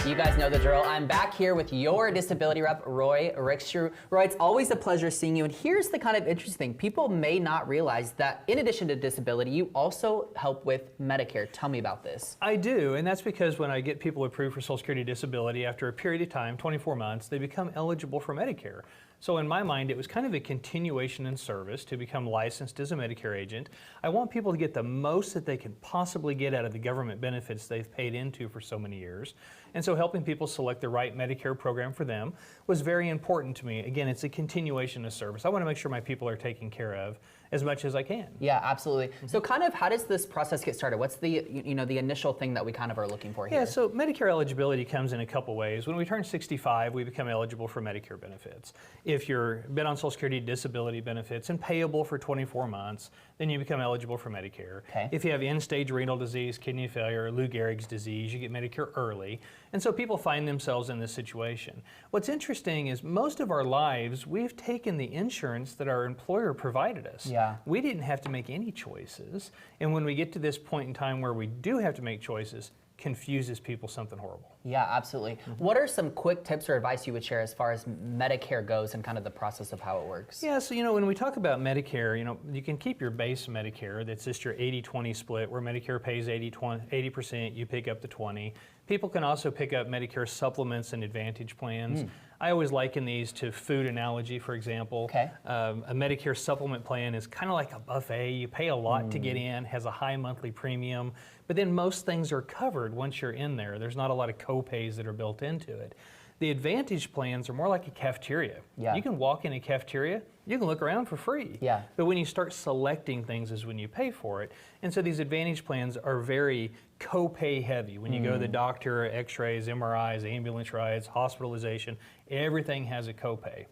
You guys know the drill. I'm back here with your disability rep, Roy Rickshrew. Roy, it's always a pleasure seeing you. And here's the kind of interesting thing. People may not realize that in addition to disability, you also help with Medicare. Tell me about this. I do, and that's because when I get people approved for Social Security disability, after a period of time, 24 months, they become eligible for Medicare. So in my mind, it was kind of a continuation in service to become licensed as a Medicare agent. I want people to get the most that they can possibly get out of the government benefits they've paid into for so many years. And so helping people select the right Medicare program for them was very important to me. Again, it's a continuation of service. I want to make sure my people are taken care of as much as I can. Yeah, absolutely. So kind of how does this process get started? What's the, the initial thing that we kind of are looking for here? Yeah, so Medicare eligibility comes in a couple ways. When we turn 65, we become eligible for Medicare benefits. If you've been on Social Security disability benefits and payable for 24 months, then you become eligible for Medicare. Okay. If you have end-stage renal disease, kidney failure, or Lou Gehrig's disease, you get Medicare early. And so people find themselves in this situation. What's interesting is most of our lives, we've taken the insurance that our employer provided us. Yeah. We didn't have to make any choices. And when we get to this point in time where we do have to make choices, confuses people something horrible. Yeah, absolutely. What are some quick tips or advice you would share as far as Medicare goes and kind of the process of how it works? Yeah, so when we talk about Medicare, you can keep your base Medicare, that's just your 80-20 split, where Medicare pays 80%, you pick up the 20. People can also pick up Medicare supplements and Advantage plans. I always liken these to food analogy, for example. Okay. A Medicare supplement plan is kind of like a buffet. You pay a lot to get in, has a high monthly premium, but then most things are covered once you're in there. There's not a lot of co-pays that are built into it. The Advantage plans are more like a cafeteria. Yeah. You can walk in a cafeteria, you can look around for free. Yeah. But when you start selecting things is when you pay for it. And so these Advantage plans are very co-pay heavy. When you go to the doctor, x-rays, MRIs, ambulance rides, hospitalization, everything has a co-pay.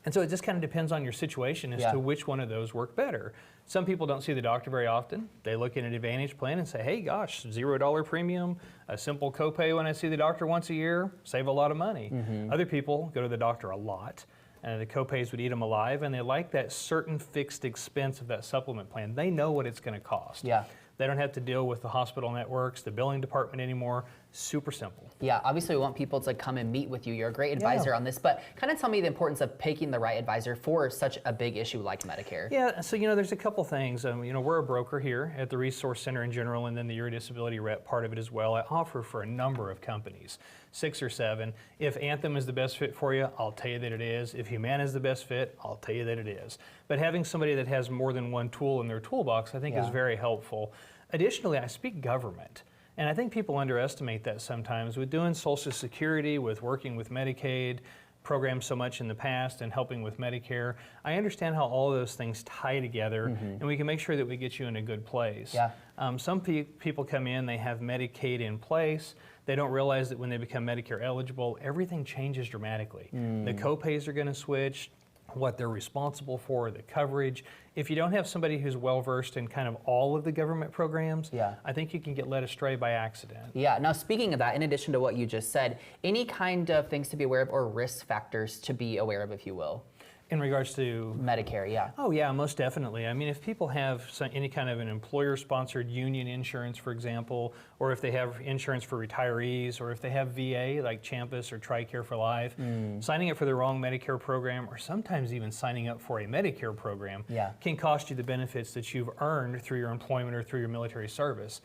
And so it just kind of depends on your situation as to which one of those work better. Some people don't see the doctor very often. They look at an Advantage plan and say, hey, gosh, $0 premium, a simple copay when I see the doctor once a year, save a lot of money. Other people go to the doctor a lot. The copays would eat them alive, and they like that certain fixed expense of that supplement plan. They know what it's going to cost. Yeah. They don't have to deal with the hospital networks, the billing department anymore. Super simple. Yeah, obviously we want people to come and meet with you. You're a great advisor on this, but kind of tell me the importance of picking the right advisor for such a big issue like Medicare. Yeah, so there's a couple things. We're a broker here at the Resource Center in general, and then the Your Disability Rep part of it as well. I offer for a number of companies, 6 or 7. If Anthem is the best fit for you, I'll tell you that it is. If Humana is the best fit, I'll tell you that it is. But having somebody that has more than one tool in their toolbox, I think is very helpful. Additionally, I speak government. And I think people underestimate that sometimes. With doing Social Security, with working with Medicaid, programs so much in the past, and helping with Medicare, I understand how all of those things tie together, and we can make sure that we get you in a good place. Yeah. Some people come in, they have Medicaid in place, they don't realize that when they become Medicare eligible, everything changes dramatically. The co-pays are going to switch, what they're responsible for, the coverage. If you don't have somebody who's well-versed in kind of all of the government programs, I think you can get led astray by accident. Yeah. Now, speaking of that, in addition to what you just said, any kind of things to be aware of or risk factors to be aware of, if you will? In regards to? Medicare, yeah. Oh yeah, most definitely. I mean, if people have any kind of an employer-sponsored union insurance, for example, or if they have insurance for retirees, or if they have VA, like Champus or TRICARE for Life, signing up for the wrong Medicare program, or sometimes even signing up for a Medicare program, can cost you the benefits that you've earned through your employment or through your military service.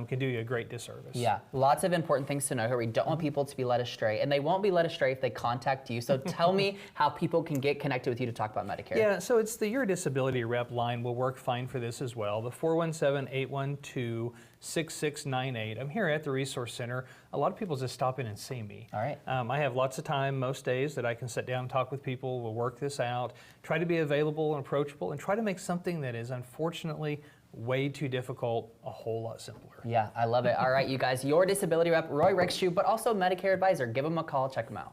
Can do you a great disservice. Yeah, lots of important things to know here. We don't want people to be led astray, and they won't be led astray if they contact you. So tell me how people can get connected with you to talk about Medicare. Yeah, so it's the Your Disability Rep line will work fine for this as well. The 417-812-6698. I'm here at the Resource Center. A lot of people just stop in and see me. All right. I have lots of time most days that I can sit down and talk with people. We'll work this out, try to be available and approachable, and try to make something that is unfortunately way too difficult a whole lot simpler. Yeah, I love it. All right, you guys, Your Disability Rep, Roy Rickshrew, but also Medicare advisor. Give him a call, check him out.